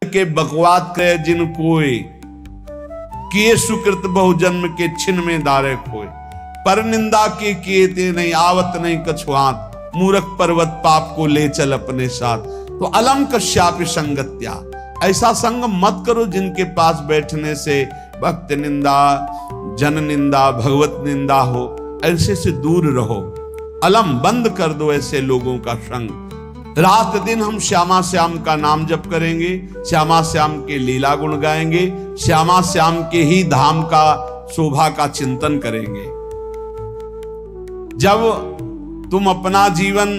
के बकवाद करे जिन कोई, किए सुकृत बहु जन्म के छिन में दारे खोए। पर निंदा के किए ते नहीं आवत नहीं कछुआत, मूर्ख पर्वत पाप को ले चल अपने साथ। तो अलम कश्यापि संगत्या, ऐसा संग मत करो जिनके पास बैठने से भक्त निंदा, जन निंदा, भगवत निंदा हो, ऐसे से दूर रहो। अलम बंद कर दो ऐसे लोगों का संग। रात दिन हम श्यामा श्याम का नाम जप करेंगे, श्यामा श्याम के लीला गुण गाएंगे, श्यामा श्याम के ही धाम का शोभा का चिंतन करेंगे। जब तुम अपना जीवन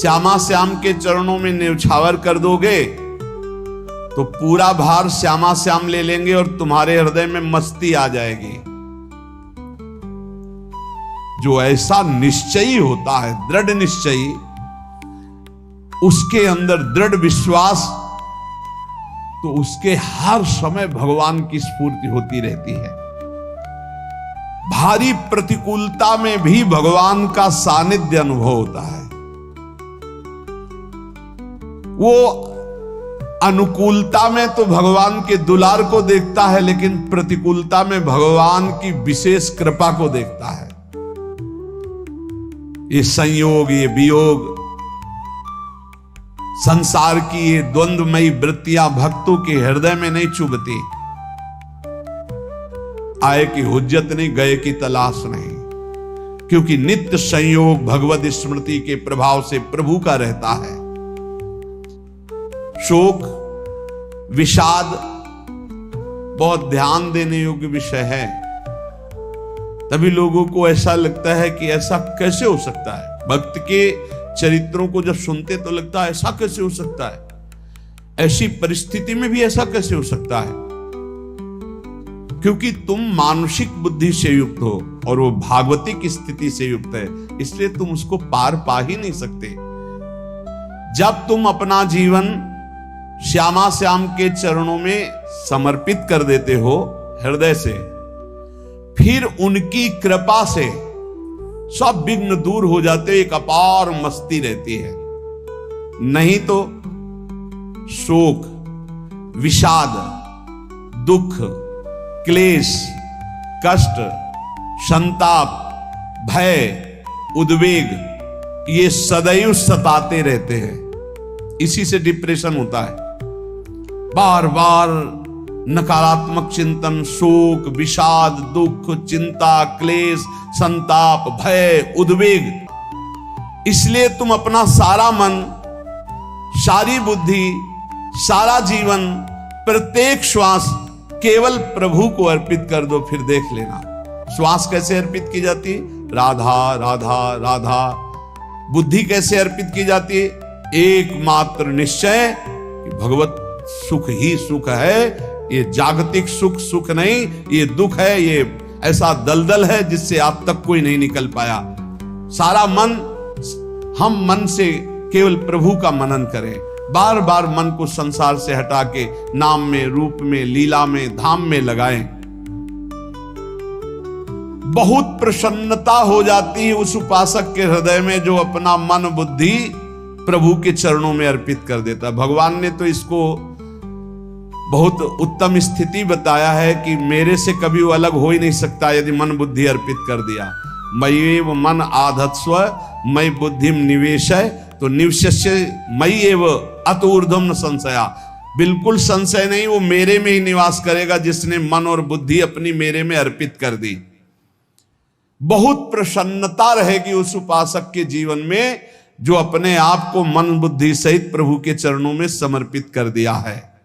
श्यामा श्याम के चरणों में न्यौछावर कर दोगे तो पूरा भार श्यामा श्याम ले लेंगे और तुम्हारे हृदय में मस्ती आ जाएगी। जो ऐसा निश्चयी होता है, दृढ़ निश्चयी, उसके अंदर दृढ़ विश्वास, तो उसके हर समय भगवान की स्फूर्ति होती रहती है। भारी प्रतिकूलता में भी भगवान का सानिध्य अनुभव होता है। वो अनुकूलता में तो भगवान के दुलार को देखता है, लेकिन प्रतिकूलता में भगवान की विशेष कृपा को देखता है। ये संयोग, ये वियोग, संसार की ये द्वंद्वमयी वृत्तियां भक्तों के हृदय में नहीं चुभती। आए की हुज्जत नहीं, गए की तलाश नहीं, क्योंकि नित्य संयोग भगवत स्मृति के प्रभाव से प्रभु का रहता है। शोक, विषाद बहुत ध्यान देने योग्य विषय है। तभी लोगों को ऐसा लगता है कि ऐसा कैसे हो सकता है। भक्त के चरित्रों को जब सुनते तो लगता है ऐसा कैसे हो सकता है, ऐसी परिस्थिति में भी ऐसा कैसे हो सकता है। क्योंकि तुम मानसिक बुद्धि से युक्त हो और वो भागवतिक स्थिति से युक्त है, इसलिए तुम उसको पार पा ही नहीं सकते। जब तुम अपना जीवन श्यामा श्याम के चरणों में समर्पित कर देते हो हृदय से, फिर उनकी कृपा से सब विघ्न दूर हो जाते, एक अपार मस्ती रहती है। नहीं तो शोक, विषाद, दुख, क्लेश, कष्ट, संताप, भय, उद्वेग, ये सदैव सताते रहते हैं। इसी से डिप्रेशन होता है। बार बार नकारात्मक चिंतन, शोक, विषाद, दुख, चिंता, क्लेश, संताप, भय, उद्वेग। इसलिए तुम अपना सारा मन, सारी बुद्धि, सारा जीवन, प्रत्येक श्वास केवल प्रभु को अर्पित कर दो। फिर देख लेना श्वास कैसे अर्पित की जाती है, राधा राधा राधा। बुद्धि कैसे अर्पित की जाती है, एकमात्र निश्चय कि भगवत सुख ही सुख है। ये जागतिक सुख सुख नहीं, ये दुख है, ये ऐसा दलदल है जिससे आज तक कोई नहीं निकल पाया। सारा मन, हम मन से केवल प्रभु का मनन करें। बार बार मन को संसार से हटा के नाम में, रूप में, लीला में, धाम में लगाएं। बहुत प्रसन्नता हो जाती है उस उपासक के हृदय में जो अपना मन बुद्धि प्रभु के चरणों में अर्पित कर देता। भगवान ने तो इसको बहुत उत्तम स्थिति बताया है कि मेरे से कभी वो अलग हो ही नहीं सकता यदि मन बुद्धि अर्पित कर दिया। मय्येव मन आधत्स्व मयि बुद्धिम निवेशय, तो निवश्य मयि एव अतऊर्ध्वं न संशया। बिल्कुल संशय नहीं, वो मेरे में ही निवास करेगा जिसने मन और बुद्धि अपनी मेरे में अर्पित कर दी। बहुत प्रसन्नता रहेगी उस उपासक के जीवन में जो अपने आप को मन बुद्धि सहित प्रभु के चरणों में समर्पित कर दिया है।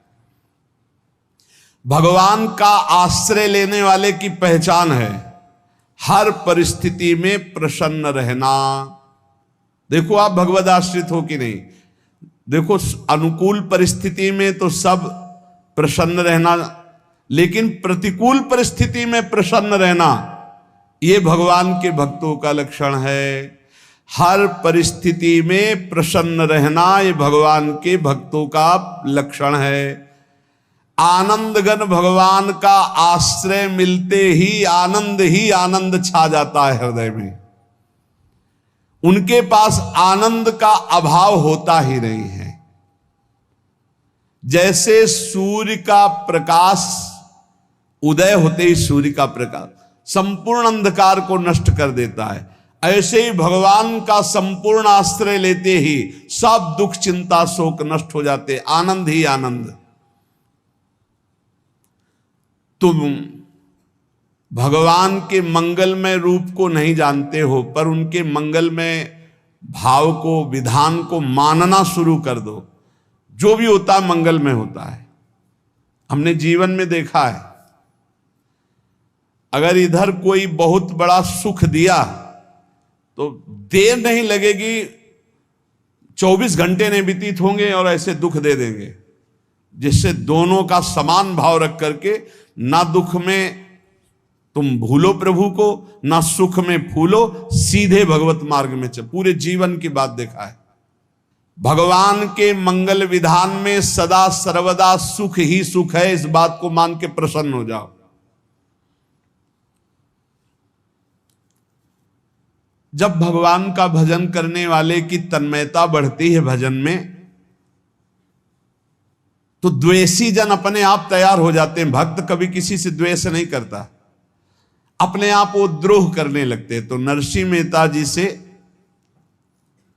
भगवान का आश्रय लेने वाले की पहचान है हर परिस्थिति में प्रसन्न रहना। देखो आप भगवद आश्रित हो कि नहीं। देखो अनुकूल परिस्थिति में तो सब प्रसन्न रहना, लेकिन प्रतिकूल परिस्थिति में प्रसन्न रहना ये भगवान के भक्तों का लक्षण है। हर परिस्थिति में प्रसन्न रहना ये भगवान के भक्तों का लक्षण है। आनंदगन भगवान का आश्रय मिलते ही आनंद छा जाता है हृदय में। उनके पास आनंद का अभाव होता ही नहीं है। जैसे सूर्य का प्रकाश उदय होते ही सूर्य का प्रकाश संपूर्ण अंधकार को नष्ट कर देता है, ऐसे ही भगवान का संपूर्ण आश्रय लेते ही सब दुख चिंता शोक नष्ट हो जाते, आनंद ही आनंद। तुम भगवान के मंगलमय रूप को नहीं जानते हो, पर उनके मंगलमय भाव को, विधान को मानना शुरू कर दो। जो भी होता है मंगलमय होता है। हमने जीवन में देखा है, अगर इधर कोई बहुत बड़ा सुख दिया तो देर नहीं लगेगी, 24 घंटे नहीं व्यतीत होंगे और ऐसे दुख दे देंगे, जिससे दोनों का समान भाव रख करके ना दुख में तुम भूलो प्रभु को, ना सुख में फूलो, सीधे भगवत मार्ग में चल। पूरे जीवन की बात देखा है, भगवान के मंगल विधान में सदा सर्वदा सुख ही सुख है, इस बात को मान के प्रसन्न हो जाओ। जब भगवान का भजन करने वाले की तन्मयता बढ़ती है भजन में, तो द्वेषी जन अपने आप तैयार हो जाते हैं। भक्त कभी किसी से द्वेष नहीं करता, अपने आप वो द्रोह करने लगते। तो नरसिंह मेहता जी से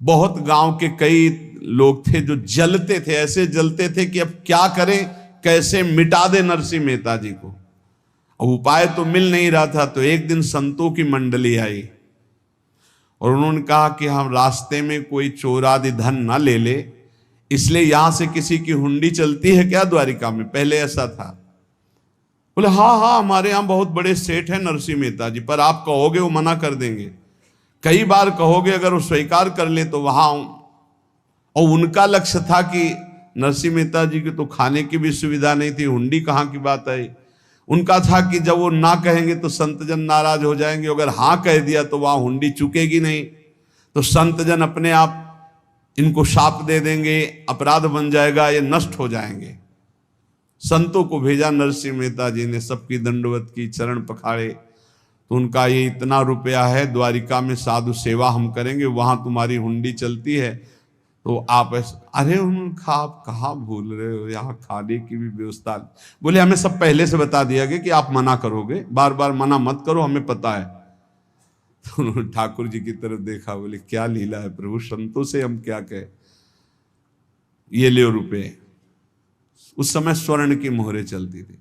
बहुत गांव के कई लोग थे जो जलते थे, ऐसे जलते थे कि अब क्या करें, कैसे मिटा दे नरसिंह मेहता जी को। अब उपाय तो मिल नहीं रहा था। तो एक दिन संतों की मंडली आई और उन्होंने कहा कि हम रास्ते में कोई चोर आदि धन ना ले ले, इसलिए यहां से किसी की हुंडी चलती है क्या द्वारिका में? पहले ऐसा था। बोले हाँ हाँ, हमारे यहां बहुत बड़े सेठ हैं नरसिंह मेहता जी, पर आप कहोगे वो मना कर देंगे। कई बार कहोगे, अगर वो स्वीकार कर ले तो वहां। और उनका लक्ष्य था कि नरसिंह मेहता जी की तो खाने की भी सुविधा नहीं थी, हुंडी कहाँ की बात आई। उनका था कि जब वो ना कहेंगे तो संतजन नाराज हो जाएंगे, अगर हाँ कह दिया तो वहां हुंडी चुकेगी नहीं, तो संतजन अपने आप इनको शाप दे देंगे, अपराध बन जाएगा, ये नष्ट हो जाएंगे। संतों को भेजा, नरसिंह मेहता जी ने सबकी दंडवत की, चरण पखाड़े। तो उनका ये इतना रुपया है, द्वारिका में साधु सेवा हम करेंगे, वहां तुम्हारी हुंडी चलती है, तो आप अरे उनका आप कहाँ भूल रहे हो, यहाँ खाने की भी व्यवस्था। बोले हमें सब पहले से बता दिया गया कि आप मना करोगे, बार बार मना मत करो, हमें पता है। तो उन्होंने ठाकुर जी की तरफ देखा, बोले क्या लीला है प्रभु, संतों से हम क्या कहें, ये ले रुपए। उस समय स्वर्ण की मोहरें चलती थी,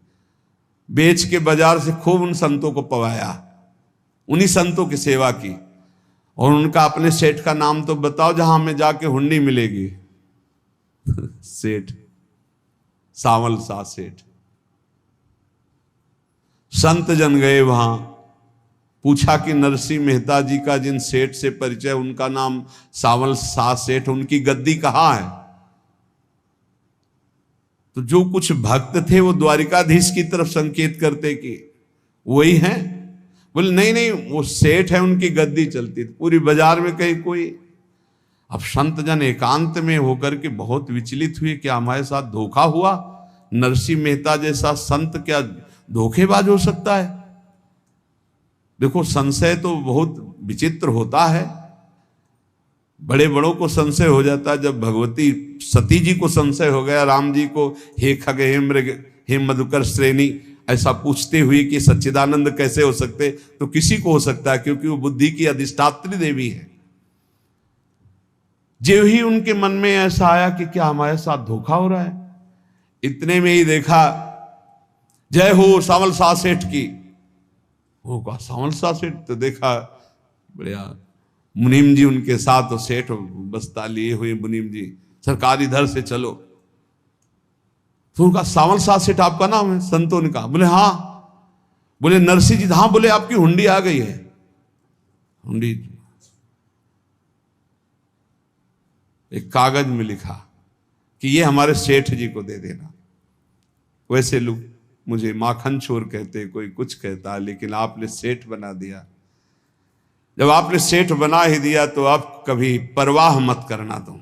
बेच के बाजार से खूब उन संतों को पवाया, उन्हीं संतों की सेवा की। और उनका अपने सेठ का नाम तो बताओ जहां हमें जाके हुंडी मिलेगी। सेठ सावल सा सेठ। संत जन गए वहां, पूछा कि नरसिंह मेहता जी का जिन सेठ से परिचय, उनका नाम सावल सा सेठ, उनकी गद्दी कहाँ है? तो जो कुछ भक्त थे वो द्वारिकाधीश की तरफ संकेत करते कि वही हैं। बोले नहीं नहीं, वो सेठ है, उनकी गद्दी चलती थी पूरी बाजार में कहीं कोई। अब संत जन एकांत में होकर के बहुत विचलित हुए, क्या हमारे साथ धोखा हुआ? नरसिंह मेहता जैसा संत क्या धोखेबाज हो सकता है? देखो, संशय तो बहुत विचित्र होता है, बड़े बड़ों को संशय हो जाता है। जब भगवती सती जी को संशय हो गया, राम जी को हे खग हे मृग हे मधुकर श्रेणी ऐसा पूछते हुए कि सच्चिदानंद कैसे हो सकते, तो किसी को हो सकता है, क्योंकि वो बुद्धि की अधिष्ठात्री देवी है। जो ही उनके मन में ऐसा आया कि क्या हमारे साथ धोखा हो रहा है, इतने में ही देखा जय हो सावल सा सेठ की। वो कहा सावल सा सेठ, तो देखा बढ़िया मुनीम जी उनके साथ, तो सेठ बस्ता लिए हुए मुनीम जी, सरकार इधर से चलो। तो उनका सावल सा सेठ आपका नाम है? संतों ने कहा। बोले हाँ। बोले नरसिंह जी? हाँ। बोले आपकी हुंडी आ गई है। हुंडी एक कागज में लिखा कि ये हमारे सेठ जी को दे देना। वैसे लोग मुझे माखन चोर कहते, कोई कुछ कहता, लेकिन आपने सेठ बना दिया। जब आपने सेठ बना ही दिया तो आप कभी परवाह मत करना तुम।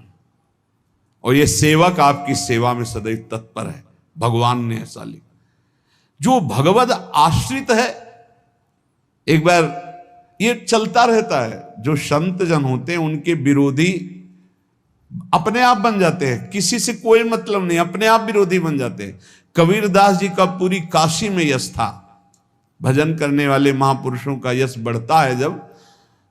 और ये सेवक आपकी सेवा में सदैव तत्पर है, भगवान ने ऐसा लिखा। जो भगवद आश्रित है, एक बार ये चलता रहता है, जो संत जन होते हैं उनके विरोधी अपने आप बन जाते हैं, किसी से कोई मतलब नहीं, अपने आप विरोधी बन जाते हैं। कबीरदास जी का पूरी काशी में यश था। भजन करने वाले महापुरुषों का यश बढ़ता है जब,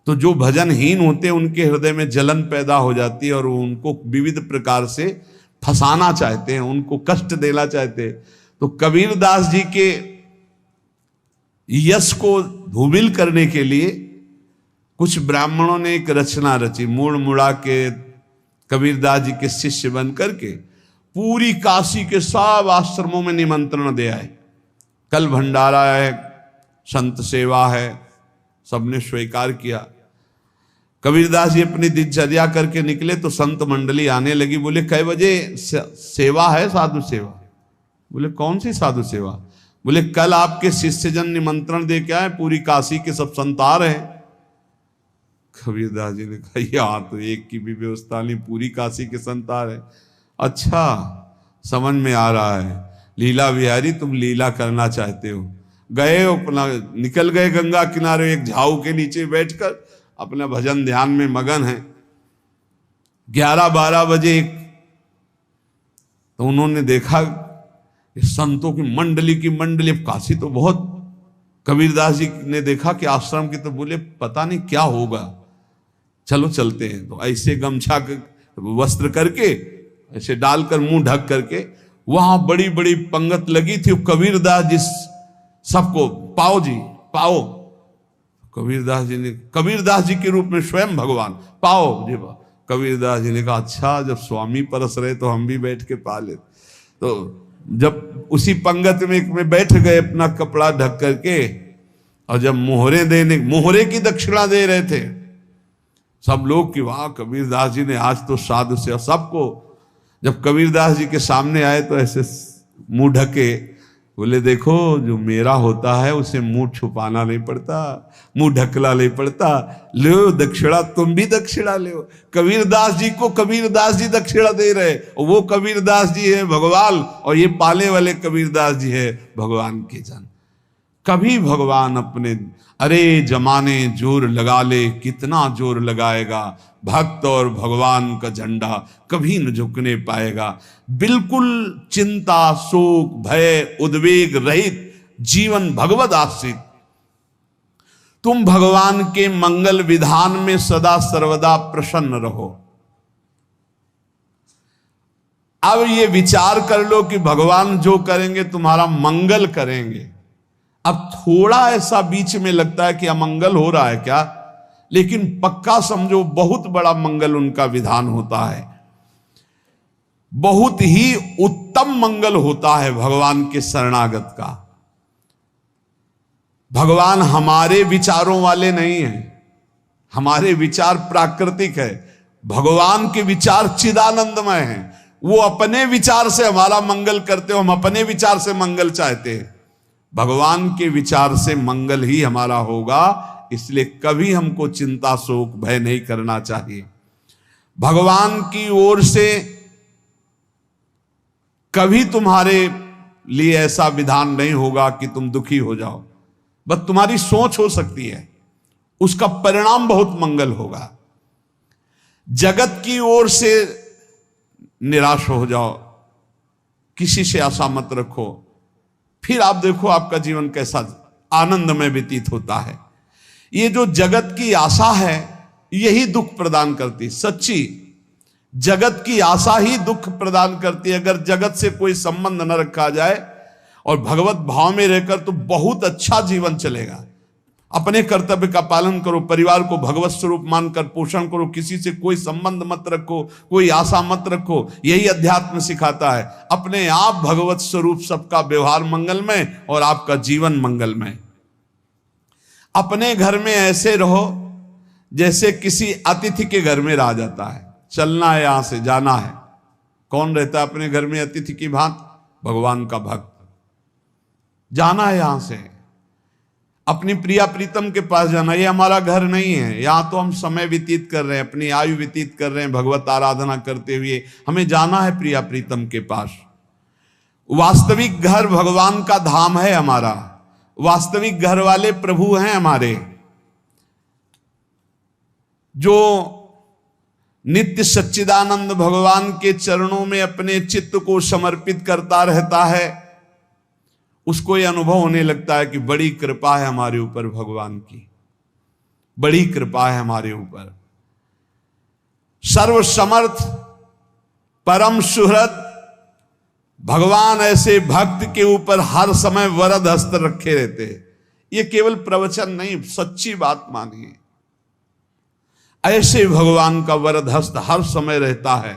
तो जो भजनहीन होते हैं उनके हृदय में जलन पैदा हो जाती है और वो उनको विविध प्रकार से फंसाना चाहते हैं, उनको कष्ट देना चाहते हैं। तो कबीरदास जी के यश को धूमिल करने के लिए कुछ ब्राह्मणों ने एक रचना रची, मूड़ मुड़ा के कबीरदास जी के शिष्य बन करके पूरी काशी के सब आश्रमों में निमंत्रण दे आए। कल भंडारा है, संत सेवा है, सबने स्वीकार किया। कबीरदास जी अपनी दिनचर्या करके निकले तो संत मंडली आने लगी। बोले कै बजे सेवा है? साधु सेवा। बोले कौन सी साधु सेवा? बोले कल आपके शिष्यजन निमंत्रण दे के आए, पूरी काशी के सब संत आ रहे हैं। कबीरदास जी ने कहा यार तो एक की भी व्यवस्था नहीं, पूरी काशी के संत आ रहे। अच्छा समझ में आ रहा है, लीला बिहारी तुम लीला करना चाहते हो। गए अपना निकल गए गंगा किनारे, एक झाऊ के नीचे बैठकर अपना भजन ध्यान में मगन है। 11-12 बजे तो उन्होंने देखा संतों की मंडली, काशी तो बहुत। कबीरदास जी ने देखा कि आश्रम की, तो बोले पता नहीं क्या होगा, चलो चलते हैं। तो ऐसे गमछा वस्त्र करके ऐसे डालकर मुंह ढक करके, वहां बड़ी बड़ी पंगत लगी थी। कबीरदास जी सबको पाओ जी पाओ। कबीरदास जी के रूप में स्वयं भगवान पाओ जी। कबीरदास जी ने कहा अच्छा जब स्वामी परस रहे तो हम भी बैठ के पा ले। तो जब उसी पंगत में बैठ गए अपना कपड़ा ढक करके, और जब मोहरे की दक्षिणा दे रहे थे सब लोग कि वाह कबीरदास जी ने आज तो साधु से। सबको जब कबीरदास जी के सामने आए तो ऐसे मुंह ढके, बोले देखो जो मेरा होता है उसे मुंह छुपाना नहीं पड़ता, मुंह ढकला नहीं पड़ता। लो दक्षिणा, तुम भी दक्षिणा लो। कबीरदास जी को कबीरदास जी दक्षिणा दे रहे, और वो कबीरदास जी है भगवान, और ये पाले वाले कबीरदास जी है भगवान के जन। कभी भगवान अपने, अरे जमाने जोर लगा ले, कितना जोर लगाएगा, भक्त और भगवान का झंडा कभी न झुकने पाएगा। बिल्कुल चिंता शोक भय उद्वेग रहित जीवन भगवद आश्रित, तुम भगवान के मंगल विधान में सदा सर्वदा प्रसन्न रहो। अब ये विचार कर लो कि भगवान जो करेंगे तुम्हारा मंगल करेंगे। अब थोड़ा ऐसा बीच में लगता है कि अमंगल हो रहा है क्या, लेकिन पक्का समझो बहुत बड़ा मंगल उनका विधान होता है। बहुत ही उत्तम मंगल होता है भगवान के शरणागत का। भगवान हमारे विचारों वाले नहीं हैं, हमारे विचार प्राकृतिक है, भगवान के विचार चिदानंदमय हैं। वो अपने विचार से हमारा मंगल करते हो, हम अपने विचार से मंगल चाहते हैं। भगवान के विचार से मंगल ही हमारा होगा, इसलिए कभी हमको चिंता शोक भय नहीं करना चाहिए। भगवान की ओर से कभी तुम्हारे लिए ऐसा विधान नहीं होगा कि तुम दुखी हो जाओ, बस तुम्हारी सोच हो सकती है, उसका परिणाम बहुत मंगल होगा। जगत की ओर से निराश हो जाओ, किसी से आशा मत रखो, फिर आप देखो आपका जीवन कैसा आनंदमय व्यतीत होता है। ये जो जगत की आशा है यही दुख प्रदान करती, सच्ची जगत की आशा ही दुख प्रदान करती है। अगर जगत से कोई संबंध न रखा जाए और भगवत भाव में रहकर तो बहुत अच्छा जीवन चलेगा। अपने कर्तव्य का पालन करो, परिवार को भगवत स्वरूप मानकर पोषण करो, किसी से कोई संबंध मत रखो, कोई आशा मत रखो, यही अध्यात्म सिखाता है। अपने आप भगवत स्वरूप, सबका व्यवहार मंगलमय और आपका जीवन मंगलमय। अपने घर में ऐसे रहो जैसे किसी अतिथि के घर में रह जाता है, चलना है यहां से जाना है। कौन रहता है अपने घर में अतिथि की भांति? भगवान का भक्त। जाना है यहां से, अपनी प्रिया प्रीतम के पास जाना। ये हमारा घर नहीं है, यहां तो हम समय व्यतीत कर रहे हैं, अपनी आयु व्यतीत कर रहे हैं भगवत आराधना करते हुए। हमें जाना है प्रिया प्रीतम के पास। वास्तविक घर भगवान का धाम है हमारा, वास्तविक घर वाले प्रभु हैं हमारे। जो नित्य सच्चिदानंद भगवान के चरणों में अपने चित्त को समर्पित करता रहता है, उसको यह अनुभव होने लगता है कि बड़ी कृपा है हमारे ऊपर भगवान की, बड़ी कृपा है हमारे ऊपर। सर्वसमर्थ परम सुहृद भगवान ऐसे भक्त के ऊपर हर समय वरद हस्त रखे रहते हैं। ये केवल प्रवचन नहीं, सच्ची बात मानिए। ऐसे भगवान का वरद हस्त हर समय रहता है।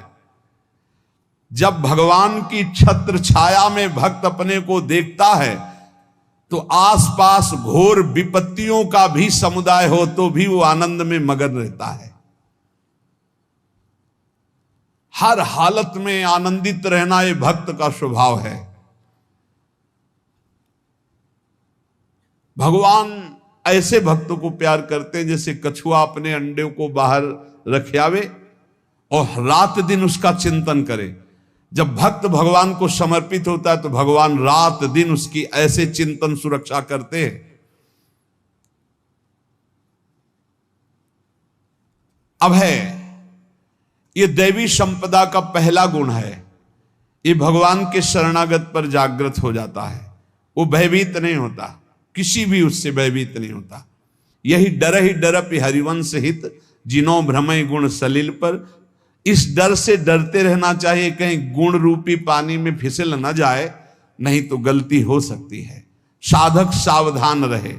जब भगवान की छत्र छाया में भक्त अपने को देखता है तो आसपास घोर विपत्तियों का भी समुदाय हो तो भी वो आनंद में मगन रहता है। हर हालत में आनंदित रहना ये भक्त का स्वभाव है। भगवान ऐसे भक्तों को प्यार करते हैं जैसे कछुआ अपने अंडे को बाहर रख आवे और रात दिन उसका चिंतन करे। जब भक्त भगवान को समर्पित होता है तो भगवान रात दिन उसकी ऐसे चिंतन सुरक्षा करते हैं। अभय, ये दैवी संपदा का पहला गुण है। ये भगवान के शरणागत पर जागृत हो जाता है, वो भयभीत नहीं होता, किसी भी उससे भयभीत नहीं होता। यही डर ही डरप हरिवंश हित जिनो भ्रमय गुण सलिल पर। इस डर से डरते रहना चाहिए कहीं गुण रूपी पानी में फिसल न जाए, नहीं तो गलती हो सकती है। साधक सावधान रहे।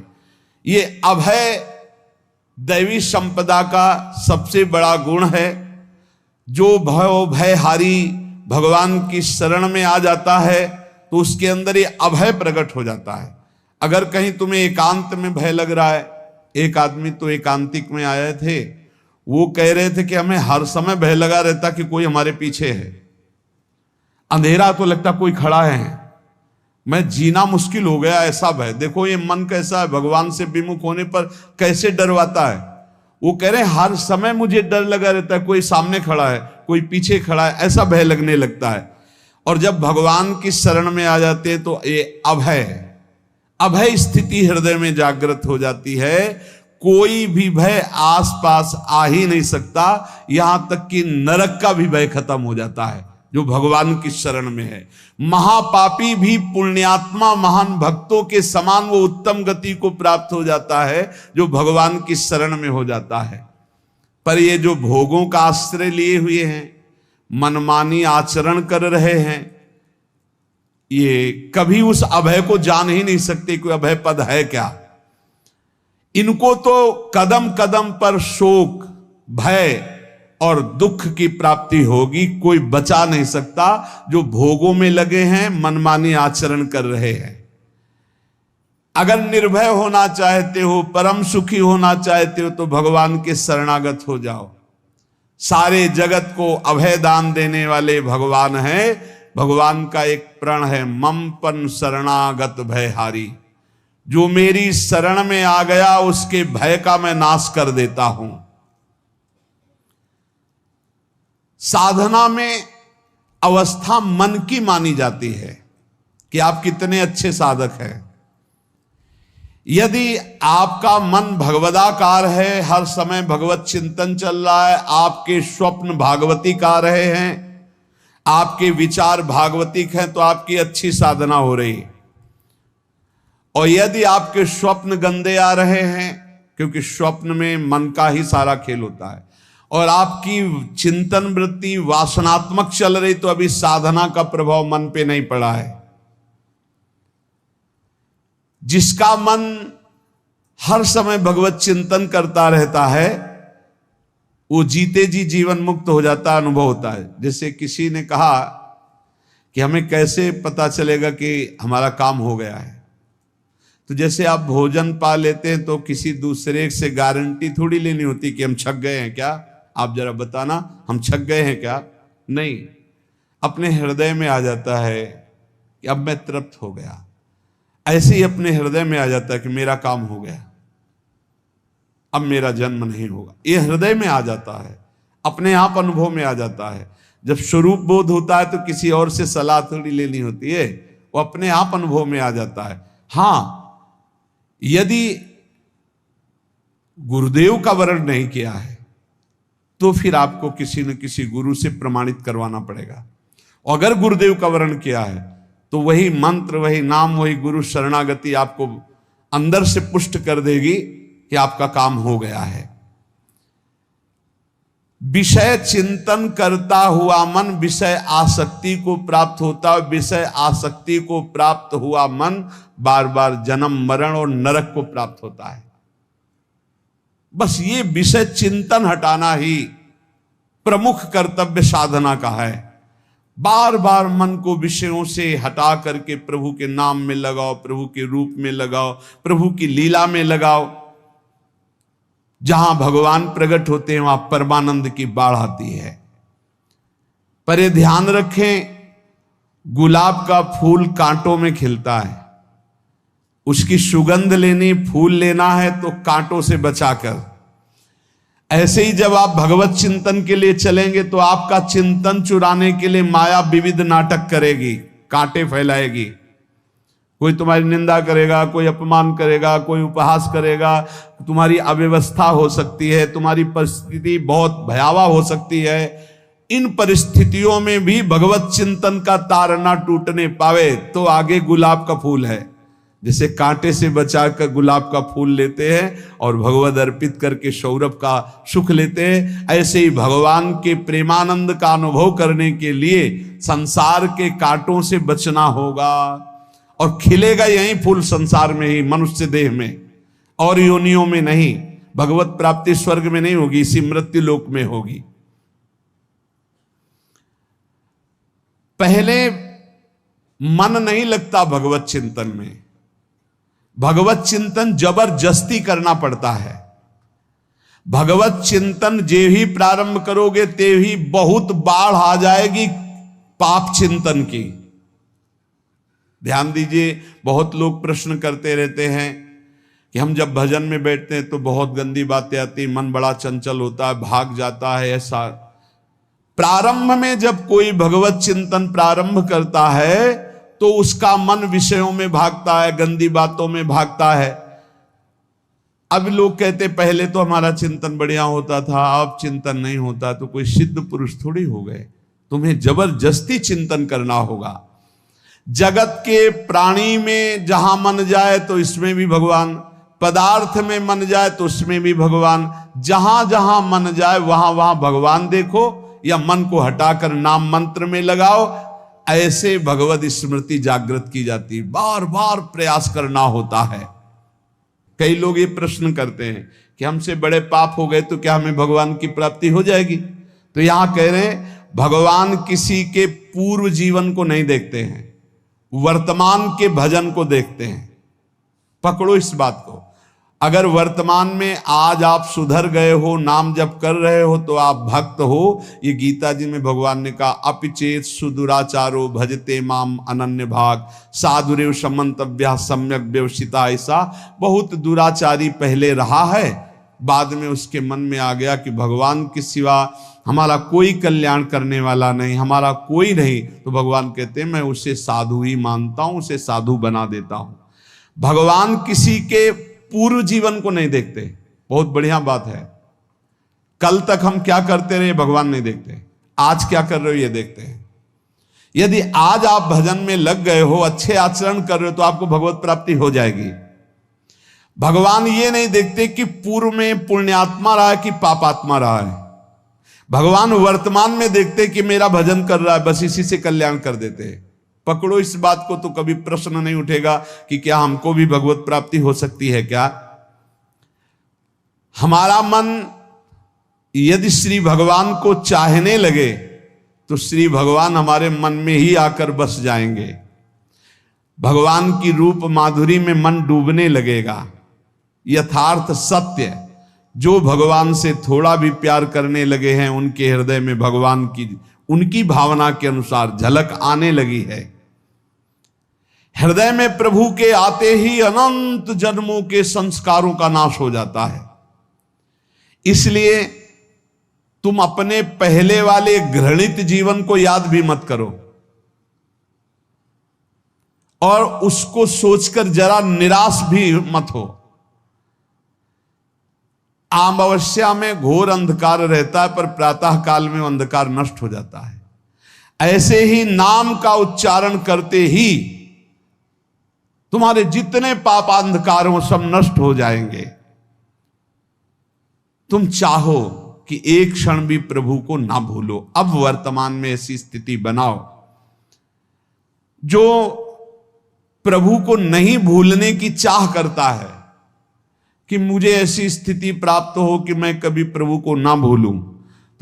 ये अभय दैवी संपदा का सबसे बड़ा गुण है। जो भयहारी भगवान की शरण में आ जाता है तो उसके अंदर ये अभय प्रकट हो जाता है। अगर कहीं तुम्हें एकांत में भय लग रहा है, एक आदमी तो एकांतिक में आए थे, वो कह रहे थे कि हमें हर समय भय लगा रहता कि कोई हमारे पीछे है, अंधेरा तो लगता कोई खड़ा है, मैं जीना मुश्किल हो गया, ऐसा भय। देखो ये मन कैसा है, भगवान से विमुख होने पर कैसे डरवाता है। वो कह रहे हर समय मुझे डर लगा रहता है, कोई सामने खड़ा है, कोई पीछे खड़ा है, ऐसा भय लगने लगता है। और जब भगवान की शरण में आ जाते हैं तो ये अभय स्थिति हृदय में जागृत हो जाती है। कोई भी भय आसपास आ ही नहीं सकता, यहां तक कि नरक का भी भय खत्म हो जाता है जो भगवान की शरण में है। महापापी भी पुण्यात्मा महान भक्तों के समान वो उत्तम गति को प्राप्त हो जाता है जो भगवान की शरण में हो जाता है। पर ये जो भोगों का आश्रय लिए हुए हैं, मनमानी आचरण कर रहे हैं, ये कभी उस अभय को जान ही नहीं सकते कोई अभय पद है क्या। इनको तो कदम कदम पर शोक, भय और दुख की प्राप्ति होगी। कोई बचा नहीं सकता जो भोगों में लगे हैं, मनमानी आचरण कर रहे हैं। अगर निर्भय होना चाहते हो, परम सुखी होना चाहते हो तो भगवान के शरणागत हो जाओ। सारे जगत को अभय दान देने वाले भगवान हैं। भगवान का एक प्रण है, ममपन शरणागत भयहारी। जो मेरी शरण में आ गया उसके भय का मैं नाश कर देता हूं। साधना में अवस्था मन की मानी जाती है कि आप कितने अच्छे साधक हैं। यदि आपका मन भगवदाकार है, हर समय भगवत चिंतन चल रहा है, आपके स्वप्न भागवतिक आ रहे हैं, आपके विचार भागवतिक हैं, तो आपकी अच्छी साधना हो रही है। और यदि आपके स्वप्न गंदे आ रहे हैं, क्योंकि स्वप्न में मन का ही सारा खेल होता है, और आपकी चिंतन वृत्ति वासनात्मक चल रही, तो अभी साधना का प्रभाव मन पे नहीं पड़ा है। जिसका मन हर समय भगवत चिंतन करता रहता है वो जीते जी जीवन मुक्त हो जाता, अनुभव होता है। जैसे किसी ने कहा कि हमें कैसे पता चलेगा कि हमारा काम हो गया है, तो जैसे आप भोजन पा लेते हैं तो किसी दूसरे से गारंटी थोड़ी लेनी होती कि हम छक गए हैं क्या, आप जरा बताना हम छक गए हैं क्या। नहीं, अपने हृदय में आ जाता है कि अब मैं तृप्त हो गया। ऐसे ही अपने हृदय में आ जाता है कि मेरा काम हो गया, अब मेरा जन्म नहीं होगा। ये हृदय में आ जाता है, अपने आप अनुभव में आ जाता है। जब स्वरूप बोध होता है तो किसी और से सलाह थोड़ी लेनी होती है, वो अपने आप अनुभव में आ जाता है। हां, यदि गुरुदेव का वर्ण नहीं किया है तो फिर आपको किसी न किसी गुरु से प्रमाणित करवाना पड़ेगा। अगर गुरुदेव का वर्ण किया है तो वही मंत्र, वही नाम, वही गुरु शरणागति आपको अंदर से पुष्ट कर देगी कि आपका काम हो गया है। विषय चिंतन करता हुआ मन विषय आसक्ति को प्राप्त होता है। विषय आसक्ति को प्राप्त हुआ मन बार बार जन्म मरण और नरक को प्राप्त होता है। बस ये विषय चिंतन हटाना ही प्रमुख कर्तव्य साधना का है। बार बार मन को विषयों से हटा करके प्रभु के नाम में लगाओ, प्रभु के रूप में लगाओ, प्रभु की लीला में लगाओ। जहां भगवान प्रकट होते हैं वहां परमानंद की बाढ़ आती है। पर ये ध्यान रखें, गुलाब का फूल कांटों में खिलता है। उसकी सुगंध लेनी, फूल लेना है तो कांटों से बचाकर। ऐसे ही जब आप भगवत चिंतन के लिए चलेंगे तो आपका चिंतन चुराने के लिए माया विविध नाटक करेगी, कांटे फैलाएगी। कोई तुम्हारी निंदा करेगा, कोई अपमान करेगा, कोई उपहास करेगा, तुम्हारी अव्यवस्था हो सकती है, तुम्हारी परिस्थिति बहुत भयावह हो सकती है। इन परिस्थितियों में भी भगवत चिंतन का तार ना टूटने पावे तो आगे गुलाब का फूल है। जैसे कांटे से बचाकर गुलाब का फूल लेते हैं और भगवद अर्पित करके सौरभ का सुख लेते हैं, ऐसे ही भगवान के प्रेमानंद का अनुभव करने के लिए संसार के कांटों से बचना होगा। और खिलेगा यही फूल संसार में ही, मनुष्य देह में, और योनियों में नहीं। भगवत प्राप्ति स्वर्ग में नहीं होगी, इसी मृत्यु लोक में होगी। पहले मन नहीं लगता भगवत चिंतन में। भगवत चिंतन जबरदस्ती करना पड़ता है। भगवत चिंतन जे ही प्रारंभ करोगे ते ही बहुत बाढ़ आ जाएगी पाप चिंतन की। ध्यान दीजिए, बहुत लोग प्रश्न करते रहते हैं कि हम जब भजन में बैठते हैं तो बहुत गंदी बातें आती, मन बड़ा चंचल होता है, भाग जाता है। ऐसा प्रारंभ में जब कोई भगवत चिंतन प्रारंभ करता है तो उसका मन विषयों में भागता है, गंदी बातों में भागता है। अब लोग कहते पहले तो हमारा चिंतन बढ़िया होता था, अब चिंतन नहीं होता। तो कोई सिद्ध पुरुष थोड़ी हो गए, तुम्हें जबरदस्ती चिंतन करना होगा। जगत के प्राणी में जहां मन जाए तो इसमें भी भगवान, पदार्थ में मन जाए तो उसमें भी भगवान। जहां जहां मन जाए वहां वहां भगवान देखो, या मन को हटाकर नाम मंत्र में लगाओ। ऐसे भगवत स्मृति जागृत की जाती, बार बार प्रयास करना होता है। कई लोग ये प्रश्न करते हैं कि हमसे बड़े पाप हो गए तो क्या हमें भगवान की प्राप्ति हो जाएगी? तो यहां कह रहे हैं भगवान किसी के पूर्व जीवन को नहीं देखते हैं, वर्तमान के भजन को देखते हैं। पकड़ो इस बात को। अगर वर्तमान में आज आप सुधर गए हो, नाम जप कर रहे हो तो आप भक्त हो। ये गीता जी में भगवान ने कहा, अपिचेत सुदुराचारो भजते माम अनन्य भाग साधुरेव समंतव्या सम्यक व्यवसिता। ऐसा बहुत दुराचारी पहले रहा है, बाद में उसके मन में आ गया कि भगवान के सिवा हमारा कोई कल्याण करने वाला नहीं, हमारा कोई नहीं। तो भगवान कहते हैं मैं उसे साधु ही मानता हूं, उसे साधु बना देता हूं। भगवान किसी के पूर्व जीवन को नहीं देखते। बहुत बढ़िया बात है। कल तक हम क्या करते रहे भगवान नहीं देखते, आज क्या कर रहे हो ये देखते हैं। यदि आज आप भजन में लग गए हो, अच्छे आचरण कर रहे हो तो आपको भगवत प्राप्ति हो जाएगी। भगवान ये नहीं देखते कि पूर्व में पुण्यात्मा रहा है कि पापात्मा रहा है। भगवान वर्तमान में देखते कि मेरा भजन कर रहा है, बस इसी से कल्याण कर देते हैं। पकड़ो इस बात को तो कभी प्रश्न नहीं उठेगा कि क्या हमको भी भगवत प्राप्ति हो सकती है क्या? हमारा मन यदि श्री भगवान को चाहने लगे तो श्री भगवान हमारे मन में ही आकर बस जाएंगे। भगवान की रूप माधुरी में मन डूबने लगेगा। यथार्थ सत्य, जो भगवान से थोड़ा भी प्यार करने लगे हैं उनके हृदय में भगवान की, उनकी भावना के अनुसार झलक आने लगी है। हृदय में प्रभु के आते ही अनंत जन्मों के संस्कारों का नाश हो जाता है। इसलिए तुम अपने पहले वाले घृणित जीवन को याद भी मत करो और उसको सोचकर जरा निराश भी मत हो। अमावस्या में घोर अंधकार रहता है, पर प्रातः काल में अंधकार नष्ट हो जाता है। ऐसे ही नाम का उच्चारण करते ही तुम्हारे जितने पाप अंधकार हो सब नष्ट हो जाएंगे। तुम चाहो कि एक क्षण भी प्रभु को ना भूलो। अब वर्तमान में ऐसी स्थिति बनाओ। जो प्रभु को नहीं भूलने की चाह करता है कि मुझे ऐसी स्थिति प्राप्त हो कि मैं कभी प्रभु को ना भूलूं,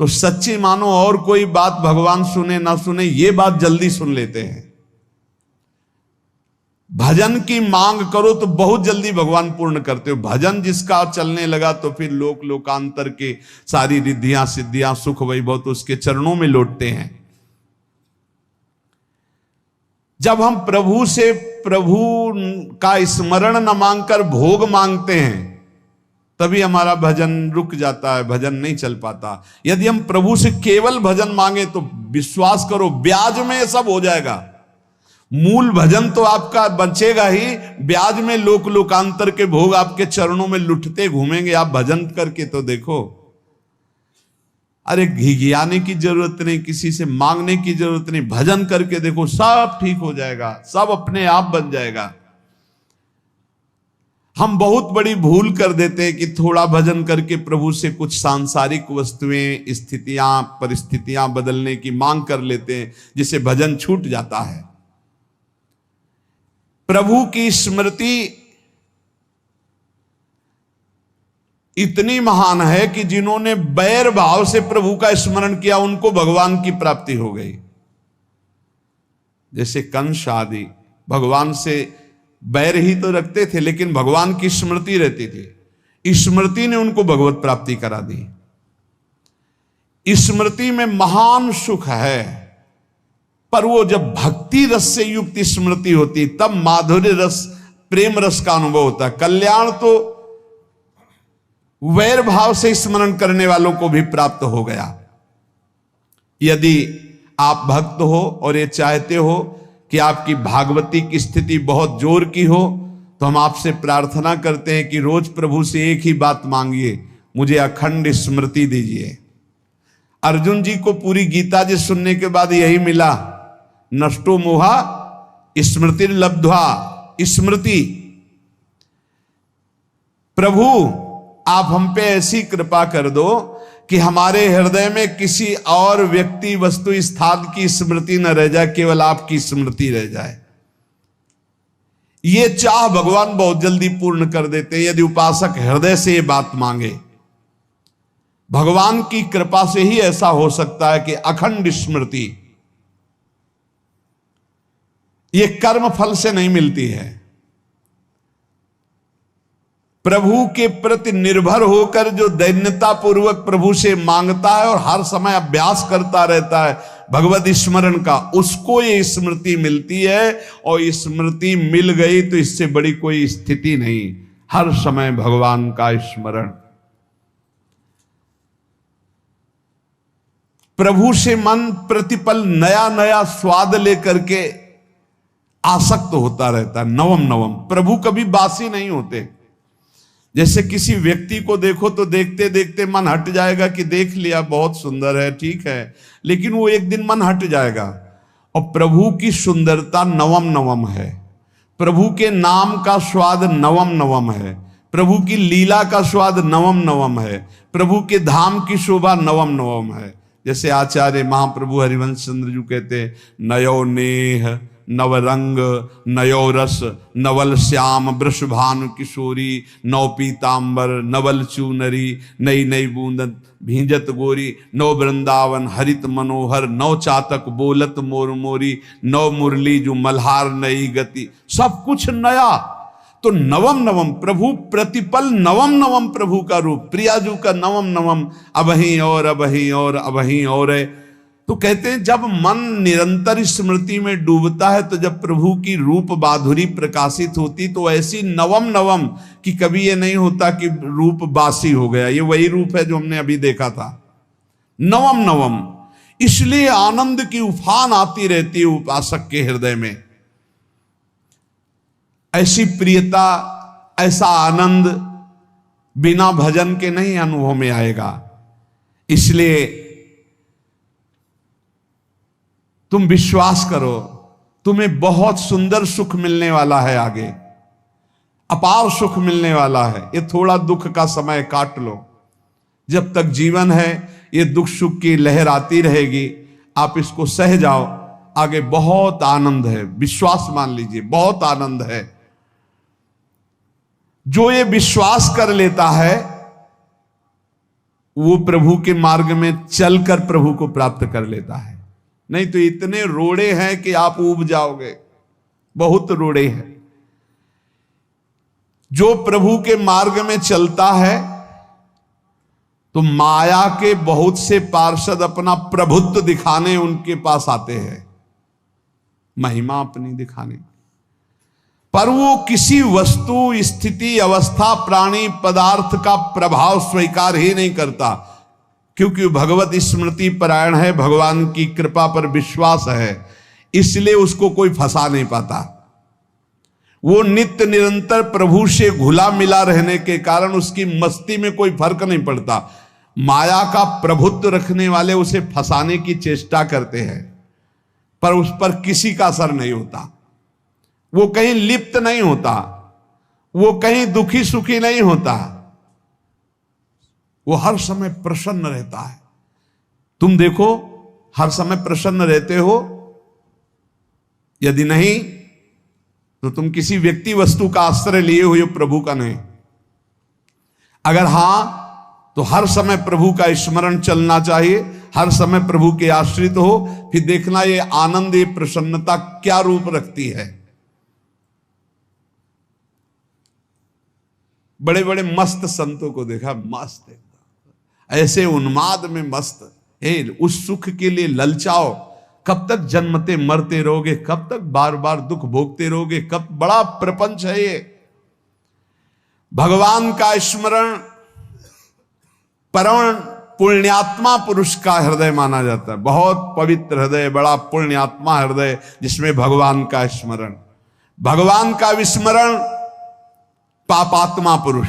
तो सच्ची मानो और कोई बात भगवान सुने ना सुने, ये बात जल्दी सुन लेते हैं। भजन की मांग करो तो बहुत जल्दी भगवान पूर्ण करते हो। भजन जिसका चलने लगा तो फिर लोकांतर के सारी रिद्धियां सिद्धियां सुख वैभव तो उसके चरणों में लौटते हैं। जब हम प्रभु से प्रभु का स्मरण न मांगकर भोग मांगते हैं तभी हमारा भजन रुक जाता है, भजन नहीं चल पाता। यदि हम प्रभु से केवल भजन मांगे तो विश्वास करो ब्याज में सब हो जाएगा। मूल भजन तो आपका बचेगा ही, ब्याज में लोकांतर के भोग आपके चरणों में लुटते घूमेंगे। आप भजन करके तो देखो। अरे घिघियाने की जरूरत नहीं, किसी से मांगने की जरूरत नहीं, भजन करके देखो सब ठीक हो जाएगा, सब अपने आप बन जाएगा। हम बहुत बड़ी भूल कर देते हैं कि थोड़ा भजन करके प्रभु से कुछ सांसारिक वस्तुएं, स्थितियां, परिस्थितियां बदलने की मांग कर लेते हैं, जिससे भजन छूट जाता है। प्रभु की स्मृति इतनी महान है कि जिन्होंने बैर भाव से प्रभु का स्मरण किया उनको भगवान की प्राप्ति हो गई। जैसे कंस आदि भगवान से बैर ही तो रखते थे, लेकिन भगवान की स्मृति रहती थी। स्मृति ने उनको भगवत प्राप्ति करा दी। स्मृति में महान सुख है, पर वो जब भक्ति रस से युक्त स्मृति होती तब माधुर्य रस, प्रेम रस का अनुभव होता है। कल्याण तो वैर भाव से स्मरण करने वालों को भी प्राप्त हो गया। यदि आप भक्त हो और ये चाहते हो कि आपकी भागवती की स्थिति बहुत जोर की हो, तो हम आपसे प्रार्थना करते हैं कि रोज प्रभु से एक ही बात मांगिए, मुझे अखंड स्मृति दीजिए। अर्जुन जी को पूरी गीता जी सुनने के बाद यही मिला, नष्टो मोहा स्मृति लब्ध्वा। स्मृति, प्रभु आप हम पे ऐसी कृपा कर दो कि हमारे हृदय में किसी और व्यक्ति, वस्तु, स्थान की स्मृति न रह जाए, केवल आपकी स्मृति रह जाए। ये चाह भगवान बहुत जल्दी पूर्ण कर देते हैं यदि उपासक हृदय से ये बात मांगे। भगवान की कृपा से ही ऐसा हो सकता है कि अखंड स्मृति ये कर्म फल से नहीं मिलती है। प्रभु के प्रति निर्भर होकर जो दैन्यता पूर्वक प्रभु से मांगता है और हर समय अभ्यास करता रहता है भगवत स्मरण का, उसको ये स्मृति मिलती है। और स्मृति मिल गई तो इससे बड़ी कोई स्थिति नहीं, हर समय भगवान का स्मरण। प्रभु से मन प्रतिपल नया नया स्वाद लेकर के आसक्त होता रहता है, नवम नवम। प्रभु कभी बासी नहीं होते। जैसे किसी व्यक्ति को देखो तो देखते देखते मन हट जाएगा कि देख लिया, बहुत सुंदर है, ठीक है, लेकिन वो एक दिन मन हट जाएगा। और प्रभु की सुंदरता नवम नवम है, प्रभु के नाम का स्वाद नवम नवम है, प्रभु की लीला का स्वाद नवम नवम है, प्रभु के धाम की शोभा नवम नवम है। जैसे आचार्य महाप्रभु हरिवंश चंद्र जी कहते, नयो नेह नवरंग नयो रस नवल श्याम वृषभानु किशोरी, नव पीतांबर नवल चूनरी, नई नई बूंदन भींजत गोरी, नव वृंदावन हरित मनोहर, नव चातक बोलत मोर मोरी, नव मुरली जो मल्हार नई गति, सब कुछ नया। तो नवम नवम प्रभु प्रतिपल नवम नवम प्रभु का रूप, प्रियाजू का नवम नवम, अबहीं और अबहीं और अबहीं और है। तो कहते हैं जब मन निरंतर स्मृति में डूबता है तो जब प्रभु की रूप माधुरी प्रकाशित होती तो ऐसी नवम नवम कि कभी ये नहीं होता कि रूप बासी हो गया। ये वही रूप है जो हमने अभी देखा था, नवम नवम। इसलिए आनंद की उफान आती रहती है उपासक के हृदय में। ऐसी प्रियता, ऐसा आनंद बिना भजन के नहीं अनुभव में आएगा। इसलिए तुम विश्वास करो, तुम्हें बहुत सुंदर सुख मिलने वाला है, आगे अपार सुख मिलने वाला है। ये थोड़ा दुख का समय काट लो, जब तक जीवन है ये दुख सुख की लहर आती रहेगी, आप इसको सह जाओ, आगे बहुत आनंद है, विश्वास मान लीजिए, बहुत आनंद है। जो ये विश्वास कर लेता है वो प्रभु के मार्ग में चलकर प्रभु को प्राप्त कर लेता है। नहीं तो इतने रोड़े हैं कि आप ऊब जाओगे, बहुत रोड़े हैं। जो प्रभु के मार्ग में चलता है तो माया के बहुत से पार्षद अपना प्रभुत्व दिखाने उनके पास आते हैं, महिमा अपनी दिखाने, पर वो किसी वस्तु, स्थिति, अवस्था, प्राणी, पदार्थ का प्रभाव स्वीकार ही नहीं करता, क्योंकि भगवत स्मृति परायण है, भगवान की कृपा पर विश्वास है, इसलिए उसको कोई फंसा नहीं पाता। वो नित्य निरंतर प्रभु से घुला मिला रहने के कारण उसकी मस्ती में कोई फर्क नहीं पड़ता। माया का प्रभुत्व रखने वाले उसे फंसाने की चेष्टा करते हैं, पर उस पर किसी का असर नहीं होता। वो कहीं लिप्त नहीं होता, वो कहीं दुखी सुखी नहीं होता, वो हर समय प्रसन्न रहता है। तुम देखो, हर समय प्रसन्न रहते हो? यदि नहीं तो तुम किसी व्यक्ति वस्तु का आश्रय लिए हुए हो, प्रभु का नहीं। अगर हां तो हर समय प्रभु का स्मरण चलना चाहिए, हर समय प्रभु के आश्रित हो, फिर देखना ये आनंद, ये प्रसन्नता क्या रूप रखती है। बड़े बड़े मस्त संतों को देखा, मस्त एकदम, ऐसे उन्माद में मस्त। उस सुख के लिए ललचाओ, कब तक जन्मते मरते रहोगे, कब तक बार बार दुख भोगते रहोगे, कब? बड़ा प्रपंच है ये। भगवान का स्मरण परम पुण्यात्मा पुरुष का हृदय माना जाता है, बहुत पवित्र हृदय, बड़ा पुण्यात्मा हृदय, जिसमें भगवान का स्मरण। भगवान का विस्मरण पापात्मा पुरुष,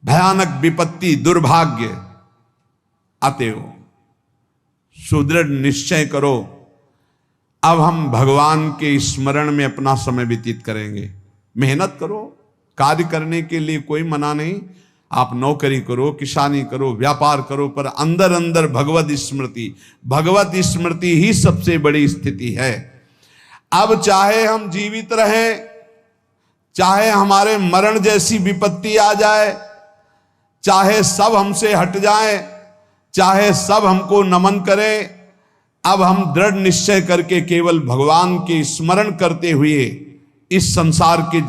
भयानक विपत्ति, दुर्भाग्य आते हो। सुदृढ़ निश्चय करो, अब हम भगवान के स्मरण में अपना समय व्यतीत करेंगे। मेहनत करो, कार्य करने के लिए कोई मना नहीं, आप नौकरी करो, किसानी करो, व्यापार करो, पर अंदर अंदर भगवत स्मृति ही सबसे बड़ी स्थिति है। अब चाहे हम जीवित रहें, चाहे हमारे मरण जैसी विपत्ति आ जाए, चाहे सब हमसे हट जाए, चाहे सब हमको नमन करें, अब हम दृढ़ निश्चय करके केवल भगवान के स्मरण करते हुए इस संसार के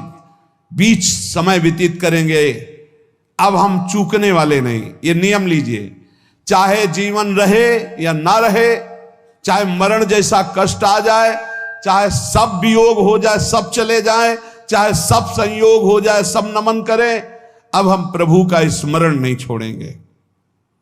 बीच समय व्यतीत करेंगे। अब हम चूकने वाले नहीं, ये नियम लीजिए। चाहे जीवन रहे या ना रहे, चाहे मरण जैसा कष्ट आ जाए, चाहे सब वियोग हो जाए, सब चले जाए, चाहे सब संयोग हो जाए, सब नमन करें, अब हम प्रभु का स्मरण नहीं छोड़ेंगे।